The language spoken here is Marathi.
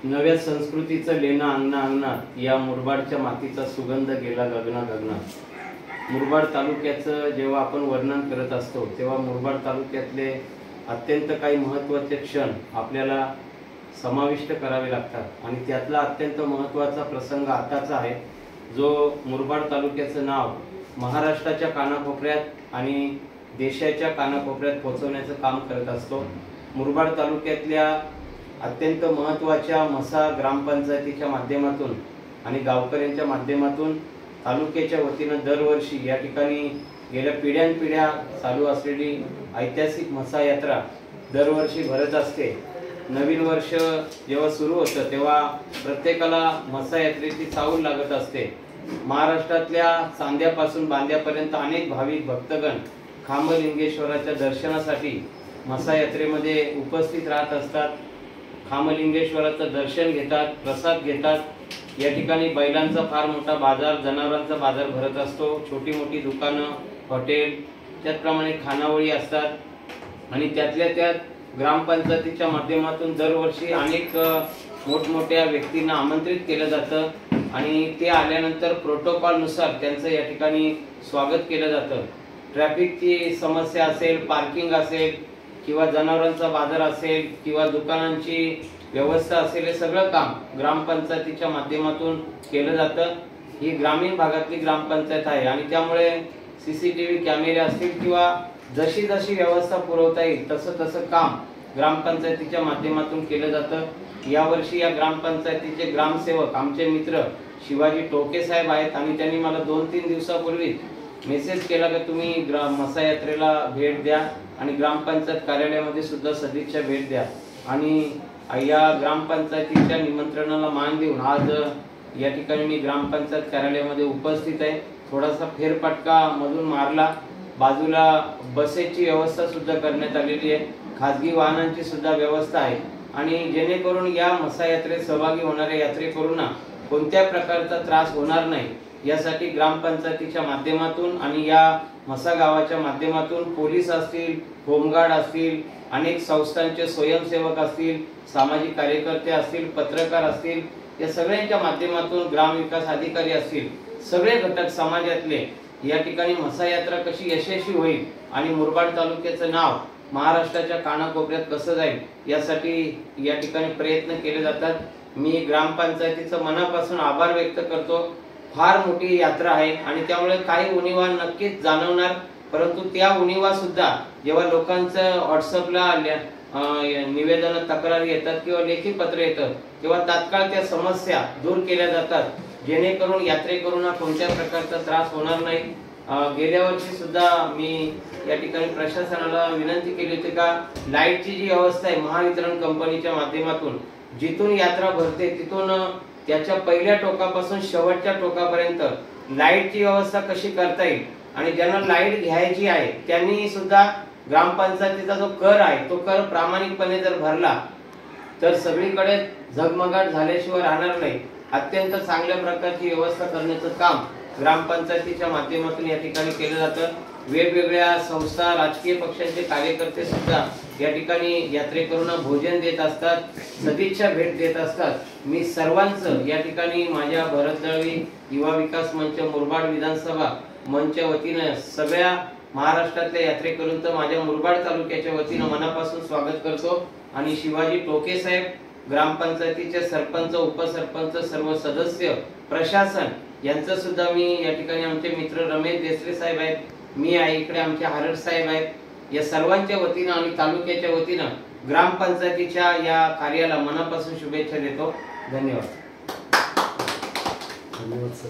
नव्या संस्कृतीचं लेणं अंगणात या मुरबाडच्या मातीचा सुगंध गेला गगनात। मुरबाड तालुक्याचं जेव्हा आपण वर्णन करत असतो तेव्हा मुरबाड तालुक्यातले अत्यंत काही महत्त्वाचे क्षण आपल्याला समाविष्ट करावे लागतात आणि त्यातला अत्यंत महत्त्वाचा प्रसंग आताचा आहे, जो मुरबाड तालुक्याचं नाव महाराष्ट्राच्या कानाकोपऱ्यात आणि देशाच्या कानाकोपऱ्यात पोहोचवण्याचं काम करत असतो। मुरबाड तालुक्यातल्या अत्यंत महत्त्वाच्या म्हसा ग्रामपंचायतीच्या माध्यमातून आणि गावकऱ्यांच्या माध्यमातून तालुक्याच्या वतीनं दरवर्षी या ठिकाणी गेल्या पिढ्यानपिढ्या चालू असलेली ऐतिहासिक म्हसा यात्रा दरवर्षी भरत असते। नवीन वर्ष जेव्हा सुरू होतं तेव्हा प्रत्येकाला म्हसा यात्रेची चाहूल लागत असते। महाराष्ट्रातल्या चांद्यापासून बांद्यापर्यंत अनेक भाविक भक्तगण खामलिंगेश्वराच्या दर्शनासाठी म्हसा यात्रेमध्ये उपस्थित राहत असतात। खामलिंगेश्वराचं दर्शन घेतात, प्रसाद घेतात। या ठिकाणी बैलांचा फार मोठा बाजार, जनावरांचा बाजार भरत असतो। छोटी मोठी दुकानं, हॉटेल, त्याचप्रमाणे खानावळी असतात आणि त्यातल्या त्यात ग्रामपंचायतीच्या माध्यमातून दरवर्षी अनेक मोठमोठ्या व्यक्तींना आमंत्रित केलं जातं आणि ते आल्यानंतर प्रोटोकॉलनुसार त्यांचं या ठिकाणी स्वागत केलं जातं। ट्रॅफिकची समस्या असेल, पार्किंग असेल किंवा जनावरांचा बाजार असेल किंवा दुकानांची व्यवस्था असेल, हे सगळं काम ग्रामपंचायतीच्या माध्यमातून केलं जातं। ही ग्रामीण भागातली ग्रामपंचायत आहे आणि त्यामुळे सीसीटीव्ही कॅमेरे असतील किंवा जशी जशी व्यवस्था पुरवता येईल तसं तसं काम ग्रामपंचायतीच्या माध्यमातून केलं जातं। यावर्षी या ग्रामपंचायतीचे ग्रामसेवक आमचे मित्र शिवाजी टोके साहेब आहेत आणि त्यांनी मला 2-3 दिवसापूर्वी मेसेज केला की तुम्ही म्हसा यात्रेला भेट द्या आणि ग्रामपंचायत कार्यालयामध्ये सुद्धा सदिच्छा भेट द्या आणि या ग्रामपंचायतीच्या निमंत्रणाला मान देऊन आज या ठिकाणी मी ग्रामपंचायत कार्यालयामध्ये उपस्थित आहे। थोडासा फेरफटका मधून मारला, बाजूला बसेसची व्यवस्था सुद्धा करण्यात आलेली आहे, खाजगी वाहनांची सुद्धा व्यवस्था आहे आणि जेणेकरून या म्हसा यात्रेत सहभागी होणाऱ्या यात्रेकरूंना कोणत्या प्रकारचा त्रास होणार नाही यासाठी ग्रामपंचायतीच्या माध्यमातून आणि या म्हसा गावाच्या माध्यमातून पोलीस असतील, होमगार्ड असतील, अनेक संस्थांचे स्वयंसेवक असतील, सामाजिक कार्यकर्ते असतील, पत्रकार असतील, या सगळ्यांच्या माध्यमातून ग्रामविकास अधिकारी असतील, सगळे घटक समाजातले या ठिकाणी म्हसा यात्रा कशी यशस्वी होईल आणि मुरबाड तालुक्याचं नाव महाराष्ट्राच्या कानाकोपऱ्यात कसं जाईल यासाठी या ठिकाणी प्रयत्न केले जातात। मी ग्रामपंचायतीचं मनापासून आभार व्यक्त करतो। फार मोठी यात्रा आहे आणि त्यामुळे काही उणिवा नक्कीच जाणवणार, परंतु त्या उणिवा सुद्धा जेव्हा लोकांचं व्हॉट्सअपला निवेदन, तक्रारी येतात किंवा लेखी पत्र येतं तेव्हा तात्काळ त्या समस्या दूर केल्या जातात, जेणेकरून यात्रेकरूंना कोणत्या प्रकारचा त्रास होणार नाही। गेल्या वर्षी सुद्धा मी या ठिकाणी प्रशासनाला विनंती केली होती का लाईटची जी व्यवस्था आहे महावितरण कंपनीच्या माध्यमातून जिथून यात्रा भरते तिथून त्याच्या पहिल्या टोकापासून शेवटच्या टोकापर्यंत लाईटची व्यवस्था कशी करता येईल आणि ज्यांना लाईट घ्यायची आहे त्यांनी सुद्धा ग्रामपंचायतीचा जो कर आहे तो कर प्रामाणिकपणे जर भरला तर सगळीकडे झगमगाट झाल्याशिवाय राहणार नाही। अत्यंत चांगल्या प्रकारची व्यवस्था करण्याचं काम ग्रामपंचायतीच्या माध्यमातून या ठिकाणी केलं जातं। वेगवेगळ्या संस्था, राजकीय पक्षांचे कार्यकर्ते सुद्धा या ठिकाणी यात्रेकरूंना भोजन देत असतात, सदिच्छा भेट देत असतात। मी सर्वांचं या ठिकाणी माझ्या भरत दळवी युवा विकास मंच, मुरबाड विधानसभा मंचच्या वतीनं सगळ्या महाराष्ट्रातल्या यात्रेकरूंचं माझ्या मुरबाड तालुक्याच्या वतीनं मनापासून स्वागत करतो आणि शिवाजी टोके साहेब, ग्रामपंचायतीचे सरपंच, उपसरपंच, सर्व सदस्य, प्रशासन यांचं सुद्धा मी या ठिकाणी आमचे मित्र रमेश देसरे साहेब आहेत, मी आहे इकडे, आमचे हारड साहेब आहेत, या सर्वांच्या वतीनं आणि तालुक्याच्या वतीनं ग्रामपंचायतीच्या या कार्याला मनापासून शुभेच्छा देतो। धन्यवाद। धन्यवाद सर।